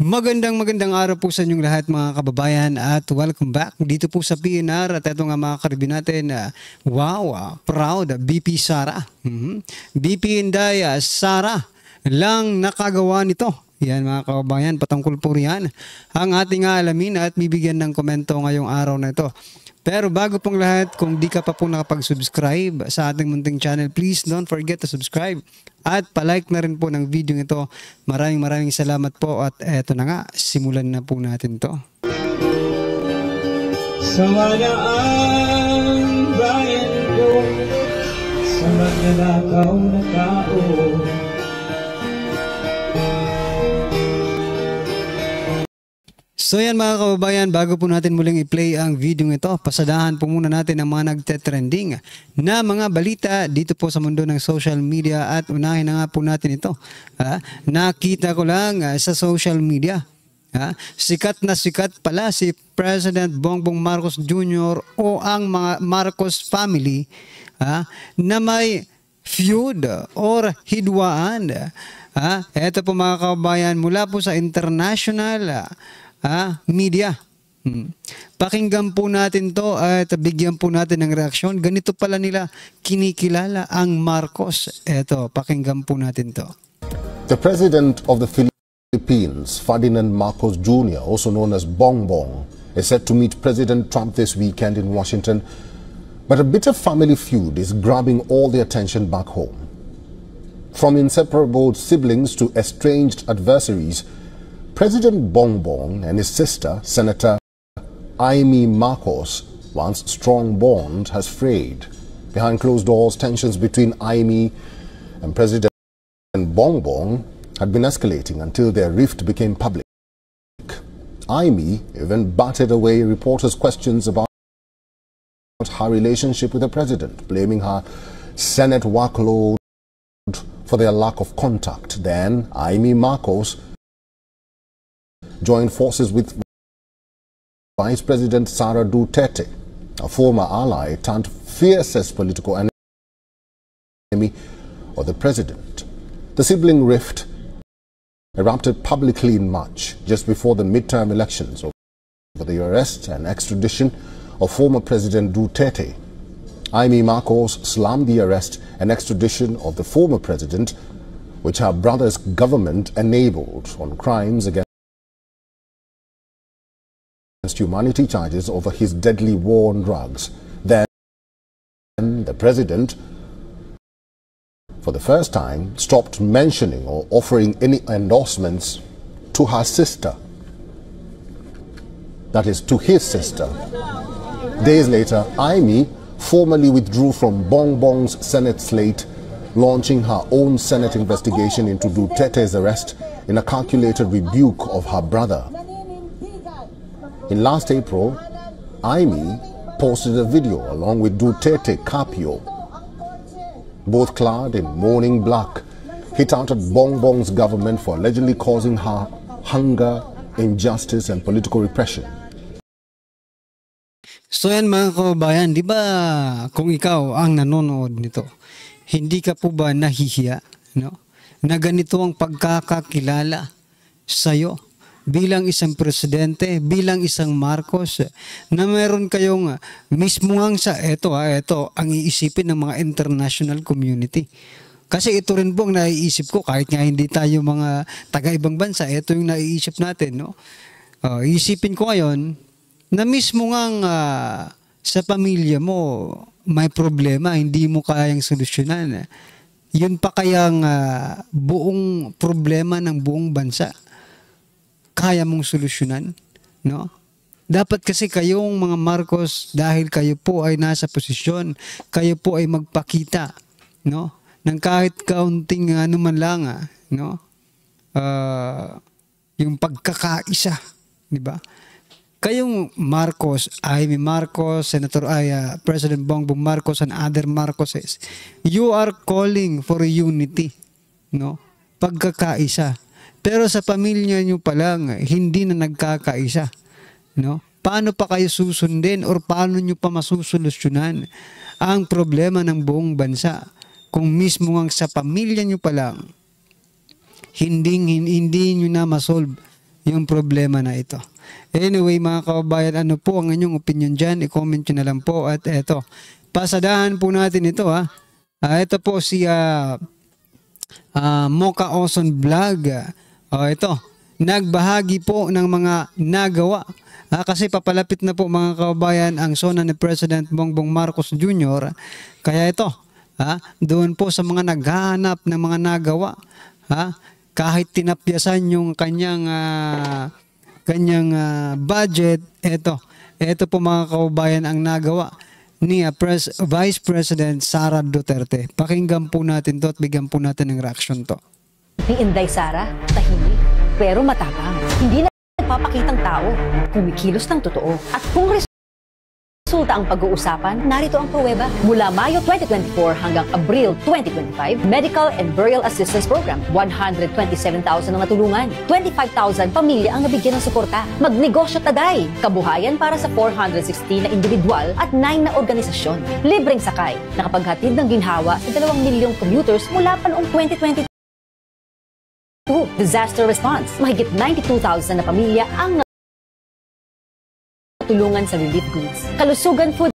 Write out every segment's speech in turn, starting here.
Magandang araw po sa inyong lahat mga kababayan at welcome back dito po sa PNR at ito nga mga karibin natin proud BP Sara. BP Inday Sara lang nakagawa nito. Yan mga kababayan, patungkol po riyan ang ating alamin at bibigyan ng komento ngayong araw na ito. Pero bago pong lahat, kung di ka pa po nakapag-subscribe sa ating munting channel, please don't forget to subscribe at palike na rin po ng video ito. Maraming salamat po at eto na nga, simulan na po natin to. Sawala ang bayan ko sa magnanakaw na tao. So yan mga kababayan, bago po natin muling i-play ang video ito, pasadahan po muna natin ang mga nagte-trending na mga balita dito po sa mundo ng social media at unahin na nga po natin ito. Nakita ko lang sa social media, sikat na sikat pala si President Bongbong Marcos Jr. o ang mga Marcos family na may feud or hidwaan. Ito po mga kababayan, mula po sa international media. Pakinggan po natin to at bigyan po natin ng reaksyon. Ganito pala nila kinikilala ang Marcos. Eto, pakinggan po natin to. The President of the Philippines, Ferdinand Marcos Jr., also known as Bongbong, is set to meet President Trump this weekend in Washington. But a bitter family feud is grabbing all the attention back home. From inseparable siblings to estranged adversaries, President Bongbong and his sister, Senator Amy Marcos, once strong bond has frayed. Behind closed doors, tensions between Amy and President Bongbong had been escalating until their rift became public. Amy even batted away reporters' questions about her relationship with the president, blaming her Senate workload for their lack of contact. Then Amy Marcos joined forces with Vice President Sara Duterte, a former ally turned fiercest political enemy of the president. The sibling rift erupted publicly in March, just before the midterm elections, over the arrest and extradition of former President Duterte. Amy Marcos slammed the arrest and extradition of the former president, which her brother's government enabled, on crimes against humanity charges over his deadly war on drugs. Then the president, for the first time, stopped mentioning or offering any endorsements to her sister. That is, to his sister. Days later, Amy formally withdrew from Bongbong's Senate slate, launching her own Senate investigation into Duterte's arrest in a calculated rebuke of her brother. In last April, Amy posted a video along with Duterte Carpio, both clad in mourning black, hit out at Bongbong's government for allegedly causing her hunger, injustice, and political repression. So yan mga kababayan, di ba kung ikaw ang nanonood nito, hindi ka po ba nahihiya, no? Na ganito ang pagkakakilala sa'yo bilang isang presidente, bilang isang Marcos, na meron kayong mismo sa ito ang iisipin ng mga international community. Kasi ito rin po ang naiisip ko, kahit nga hindi tayo mga taga-ibang bansa, ito yung naiisip natin, no? Iisipin ko ngayon, na mismo sa pamilya mo, may problema, hindi mo kayang solusyonan. Yun pa kayang buong problema ng buong bansa kaya mong solusyonan, no? Dapat kasi kayong mga Marcos, dahil kayo po ay nasa posisyon, kayo po ay magpakita, no? Ng kahit kaunting man lang, no? Yung pagkakaisa, di ba? Kayong Marcos, Amy Marcos, President Bongbong Marcos and other Marcoses, you are calling for unity, no? Pagkakaisa. Pero sa pamilya nyo pa lang, hindi na nagkakaisa, no? Paano pa kayo susundin or paano nyo pa masusolusyonan ang problema ng buong bansa kung mismo sa pamilya nyo pa lang hindi nyo na masolve yung problema na ito. Anyway, mga kababayan, ano po ang inyong opinion dyan? I-comment nyo na lang po. At eto, pasadahan po natin ito ha. Ito po si Mocha Ozon Vlog. Ito, nagbahagi po ng mga nagawa. Kasi papalapit na po mga kababayan ang sona ni President Bongbong Marcos Jr. Kaya ito, doon po sa mga naghahanap ng mga nagawa, kahit tinapyasan yung kanyang budget, ito po mga kababayan ang nagawa ni Vice President Sara Duterte. Pakinggan po natin to at bigyan po natin ng reaction to. Ni Inday Sara, tahimik pero matapang. Hindi na nagpapakitang tao, kumikilos ng totoo. At kung resulta ang pag-uusapan, narito ang pruweba. Mula Mayo 2024 hanggang Abril 2025, Medical and Burial Assistance Program, 127,000 ang natulungan. 25,000 pamilya ang nabigyan ng suporta. Magnegosyo taday, kabuhayan para sa 416 na individual at 9 na organisasyon. Libreng sakay, nakapaghatid ng ginhawa sa 2 milyong commuters mula pa noong 2022. Disaster response, mahigit 92,000 na pamilya ang natulungan sa relief goods. Kalusugan food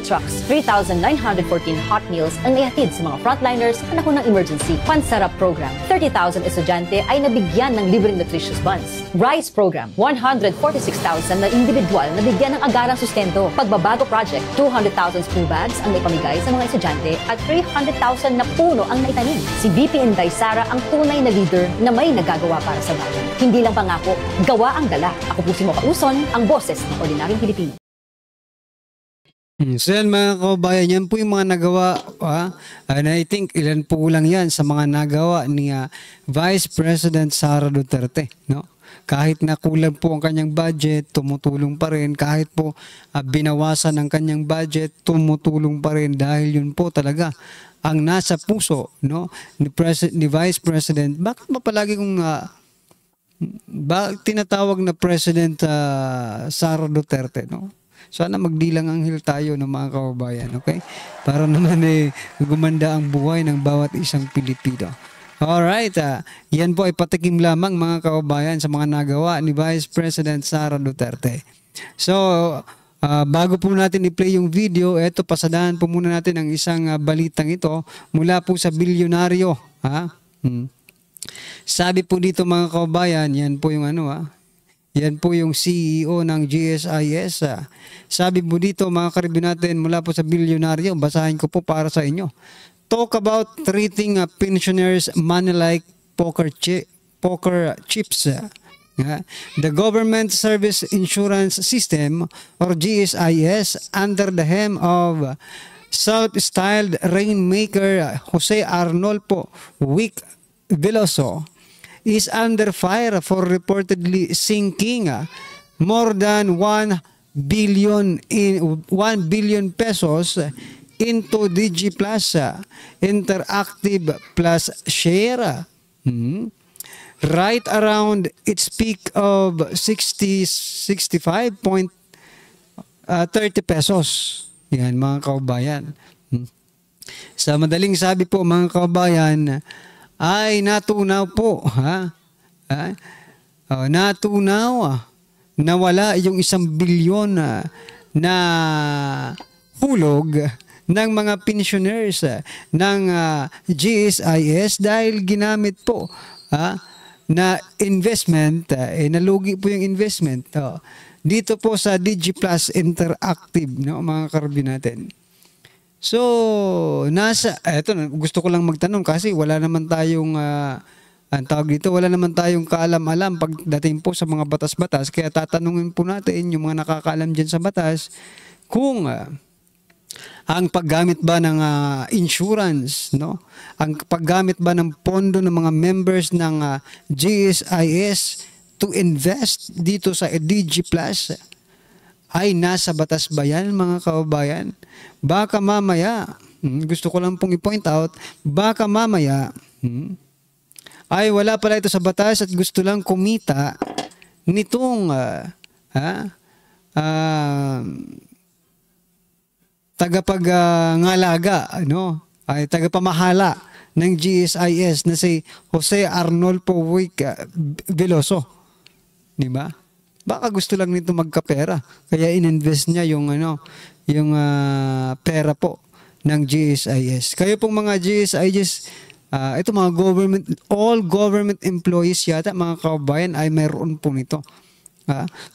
trucks, 3,914 hot meals ang naihatid sa mga frontliners sa panahon ng emergency. Pansarap program, 30,000 estudyante ay nabigyan ng libreng nutritious buns. Rice program, 146,000 na individual na bigyan ng agarang sustento. Pagbabago project, 200,000 school bags ang naipamigay sa mga estudyante at 300,000 na puno ang naitanim. Si VP Inday Sara ang tunay na leader na may nagagawa para sa bayan. Hindi lang pangako, gawa ang dala. Ako po si Mocha Ozon, ang boses ng ordinaryong Pilipino. So yan mga kababayan, yan po yung mga nagawa, and I think ilan po lang yan sa mga nagawa ni Vice President Sara Duterte, no? Kahit na kulang po ang kanyang budget, tumutulong pa rin. Kahit po binawasan ang kanyang budget, tumutulong pa rin dahil yun po talaga ang nasa puso, no, ni Vice President. Bakit ba palagi kung tinatawag na President Sara Duterte, no? Sana magdilang anghel tayo ng mga kababayan, okay? Para naman gumanda ang buhay ng bawat isang Pilipino. Alright, yan po ay patikim lamang mga kababayan sa mga nagawa ni Vice President Sara Duterte. So, bago po natin i-play yung video, eto, pasadahan po muna natin ang isang balitang ito mula po sa bilyonaryo. Sabi po dito mga kababayan, yan po yung yan po yung CEO ng GSIS. Sabi po dito mga karibin natin mula po sa bilyonaryo, basahin ko po para sa inyo. Talk about treating pensioners money like poker chips. The Government Service Insurance System or GSIS under the helm of self-styled rainmaker Jose Arnolfo Wick Veloso is under fire for reportedly sinking more than 1 billion pesos into DigiPlus Interactive Plus share. Right around its peak of 65.30 pesos. Yan mga kababayan. Sa madaling sabi po mga kababayan, ay natunaw po, natunaw na wala yung 1 bilyon na hulog ng mga pensioners ng GSIS dahil ginamit po na investment, nalugi po yung investment dito po sa DigiPlus Interactive, no, mga karabin natin. So, eto, gusto ko lang magtanong kasi wala naman tayong, ang tawag dito, wala naman tayong kaalam-alam pagdating po sa mga batas-batas. Kaya tatanungin po natin yung mga nakakaalam dyan sa batas kung ang paggamit ba ng insurance, no? Ang paggamit ba ng pondo ng mga members ng GSIS to invest dito sa DigiPlus ay nasa batas ba yan mga kababayan? Baka mamaya, gusto ko lang pong i-point out, baka mamaya, ay wala pala ito sa batas at gusto lang kumita nitong tagapag-ngalaga, ay tagapamahala ng GSIS na si Jose Arnolfo Wick Veloso. Di ba? Baka gusto lang nito magkapera. Kaya ininvest niya yung pera po ng GSIS. Kayo pong mga GSIS, ito mga government, all government employees yata, mga kababayan, ay mayroon po nito.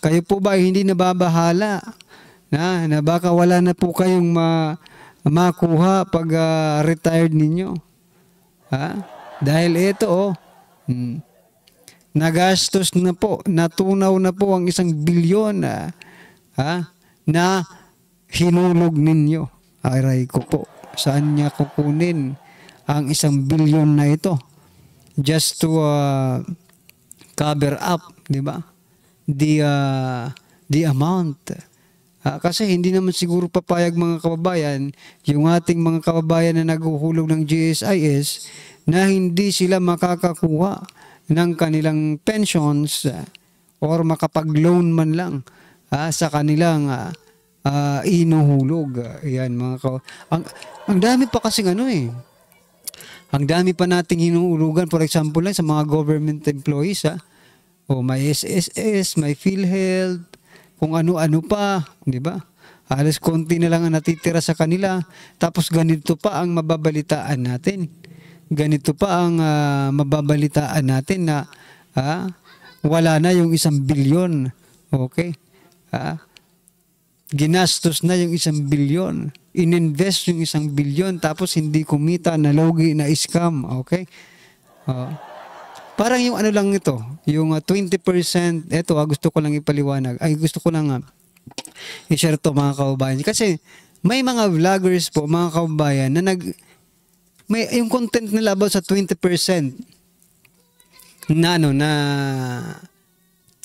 Kayo po ba hindi nababahala na baka wala na po kayong makuha pag retired ninyo? Dahil ito, nagastos na po, natunaw na po ang 1 bilyon na hinulog ninyo. Aray ko po, saan niya kukunin ang 1 bilyon na ito? Just to cover up, di ba? The amount. Kasi hindi naman siguro papayag mga kababayan, yung ating mga kababayan na naghuhulog ng GSIS na hindi sila makakakuha ng kanilang pensions or makapag-loan man lang sa kanilang inuhulog. Ayan, ang dami pa kasing ang dami pa nating hinuhulugan, for example lang sa mga government employees, may SSS, may PhilHealth, kung ano-ano pa, di ba? Halos konti na lang ang natitira sa kanila. Tapos ganito pa ang mababalitaan natin. Ganito pa ang mababalitaan natin na wala na yung 1 bilyon. Okay? Ginastos na yung 1 bilyon. Ininvest yung 1 bilyon tapos hindi kumita, nalogi, na scam. Okay? Parang yung ano lang ito, yung 20%, ito gusto ko lang ipaliwanag, gusto ko lang i-share to mga kababayan. Kasi may mga vloggers po, mga kababayan, na yung content nila about sa 20% na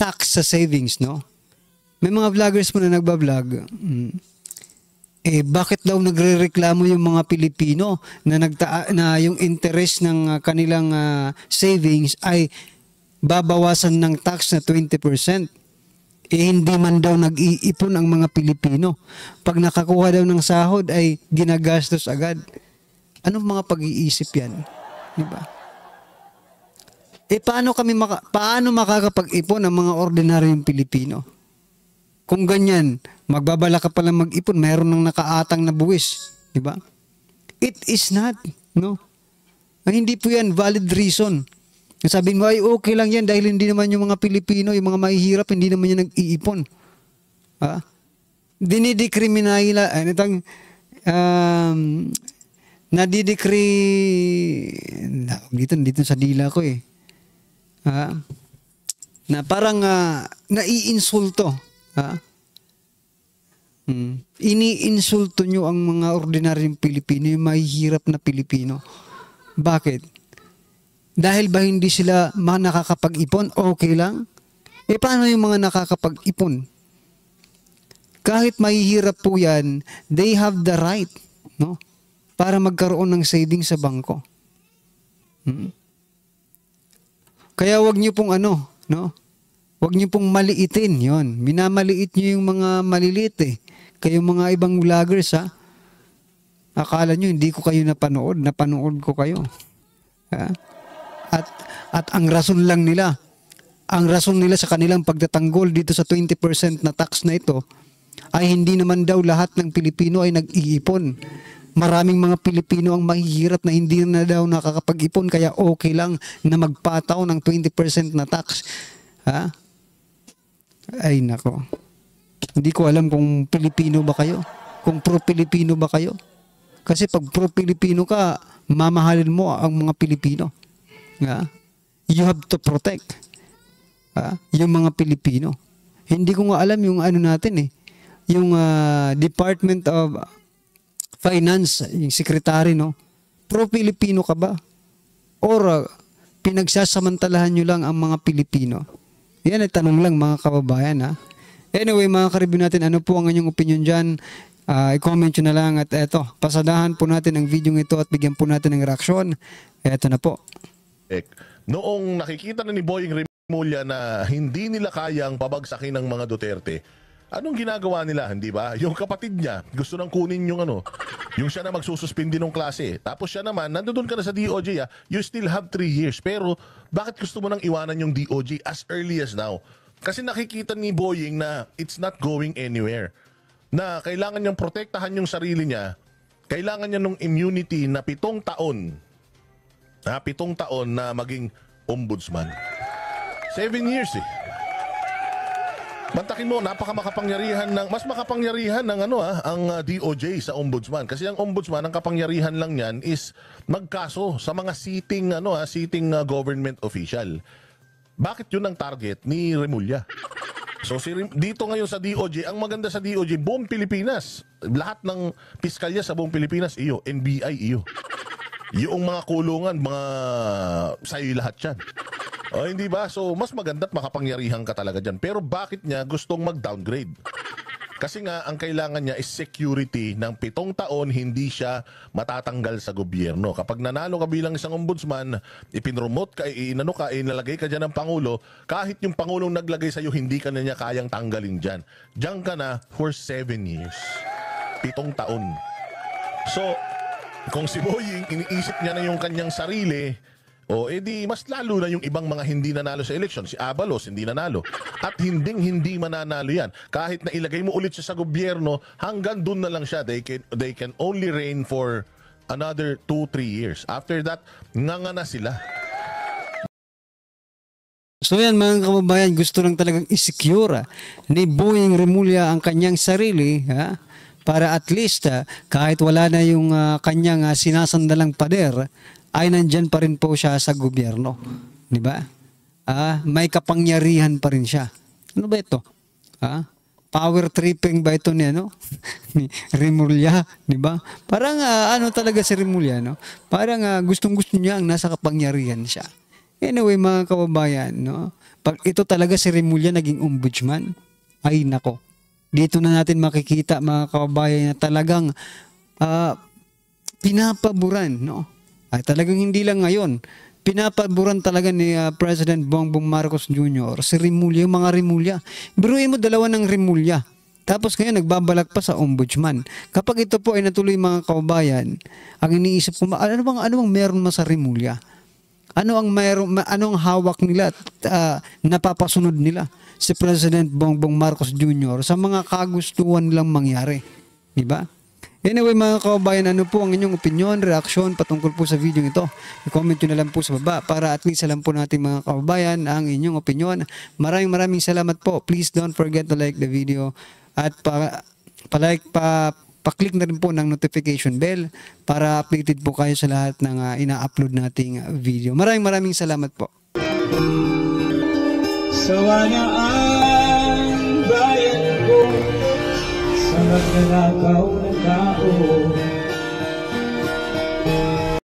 tax sa savings, no? May mga vloggers po na nagbablog, bakit daw nagrereklamo yung mga Pilipino na yung interest ng kanilang savings ay babawasan ng tax na 20%? Hindi man daw nag-iipon ang mga Pilipino. Pag nakakuha daw ng sahod ay ginagastos agad. Anong mga pag-iisip yan? Diba? Paano makakapag-ipon ang mga ordinaryong Pilipino? Kung ganyan, magbabala ka pala mag-ipon, mayroon ng nakaatang na buwis, di ba? It is not, no? Hindi po yan valid reason. Sabihin mo, ay okay lang yan dahil hindi naman yung mga Pilipino, yung mga mahihirap, hindi naman yan nag-iipon. Dinidekriminala, dito sa dila ko na parang naiinsulto. Iniinsulto nyo ang mga ordinaryong Pilipino, yung mahihirap na Pilipino. Bakit? Dahil ba hindi sila nakakapag-ipon? Okay lang. Paano yung mga nakakapag-ipon? Kahit mahihirap po yan, they have the right, no? Para magkaroon ng savings sa bangko. Kaya wag nyo pong no? Huwag niyo pong maliitin yon. Minamaliit niyo yung mga maliliit Kayong mga ibang vloggers Akala niyo hindi ko kayo napanood. Napanood ko kayo. At ang rason lang nila, sa kanilang pagtatanggol dito sa 20% na tax na ito, ay hindi naman daw lahat ng Pilipino ay nag-iipon. Maraming mga Pilipino ang mahihirap na hindi na daw nakakapag-ipon, kaya okay lang na magpataw ng 20% na tax. Ay nako. Hindi ko alam kung Pilipino ba kayo. Kung pro-Pilipino ba kayo. Kasi pag pro-Pilipino ka, mamahalin mo ang mga Pilipino. You have to protect yung mga Pilipino. Hindi ko nga alam yung natin yung Department of Finance, yung secretary, no? Pro-Pilipino ka ba? Or pinagsasamantalahan nyo lang ang mga Pilipino? Yan ay tanong lang mga kababayan. Anyway, mga karibyo natin, ano po ang inyong opinion dyan? I-comment nyo na lang at eto, pasadahan po natin ang video ito at bigyan po natin ng reaksyon. Eto na po. Noong nakikita na ni Boying Rimulya na hindi nila kayang pabagsakin ng mga Duterte, anong ginagawa nila, hindi ba? Yung kapatid niya, gusto nang kunin yung yung siya na magsususpindi ng klase. Tapos siya naman, nandoon ka na sa DOJ, you still have 3 years. Pero bakit gusto mo nang iwanan yung DOJ as early as now? Kasi nakikita ni Boying na it's not going anywhere. Na kailangan niyang protektahan yung sarili niya. Kailangan niya ng immunity na 7 taon. 7 taon na maging ombudsman. 7 years eh. Mantakin mo, mas makapangyarihan ng ang DOJ sa ombudsman. Kasi ang ombudsman, ang kapangyarihan lang niyan is magkaso sa mga sitting government official. Bakit yun ang target ni Remulla? So dito ngayon sa DOJ, ang maganda sa DOJ, buong Pilipinas, lahat ng piskalya sa buong Pilipinas, iyo, NBI, iyo. Yung mga kulungan, sa'yo lahat yan. O hindi ba? So mas maganda at makapangyarihan ka talaga dyan. Pero bakit niya gustong mag-downgrade? Kasi nga, ang kailangan niya is security ng 7 taon, hindi siya matatanggal sa gobyerno. Kapag nanalo ka bilang isang ombudsman, ipinromote ka, inalagay ka dyan ng Pangulo, kahit yung Pangulong naglagay sa'yo, hindi ka na niya kayang tanggalin dyan. Diyan ka na for 7 years. 7 taon. So, kung si Boying, iniisip niya na yung kanyang sarili, o edi mas lalo na yung ibang mga hindi nanalo sa election. Si Abalos hindi nanalo. At hindi mananalo yan. Kahit na ilagay mo ulit siya sa gobyerno, hanggang dun na lang siya. They can only reign for another 2-3 years. After that, nga na sila. So yan mga kababayan, gusto lang talagang isecure ni Boying Remulla ang kanyang sarili, para at least kahit wala na yung kanyang sinasandalang pader, ay nandyan pa rin po siya sa gobyerno. Di ba? May kapangyarihan pa rin siya. Ano ba ito? Power tripping ba ito ni Remulla? Di ba? Parang talaga si Remulla, no? Parang gustong-gusto niya ang nasa kapangyarihan siya. Anyway, mga kababayan, no? Pag ito talaga si Remulla naging ombudsman, ay nako. Dito na natin makikita, mga kababayan, na talagang pinapaboran, no? Ay talagang hindi lang ngayon, pinapaboran talaga ni President Bongbong Marcos Jr. si Remulla, yung mga Remulla. Biruin mo, 2 ng Remulla. Tapos ngayon nagbabalak pa sa ombudsman. Kapag ito po ay natuloy, mga kababayan, ang iniisip ko, ano bang meron sa Remulla? Ano ang hawak nila at napapasunod nila si President Bongbong Marcos Jr. sa mga kagustuhan nilang mangyari? Di ba? Anyway, mga kababayan, ano po ang inyong opinion, reaksyon patungkol po sa video ito? I-comment nyo na lang po sa baba para at least alam po natin, mga kababayan, ang inyong opinion. Maraming salamat po. Please don't forget to like the video at pa-click na rin po ng notification bell para updated po kayo sa lahat ng ina-upload nating video. Maraming salamat po. Sawa na ang bayan ko sa magnanakaw na tao.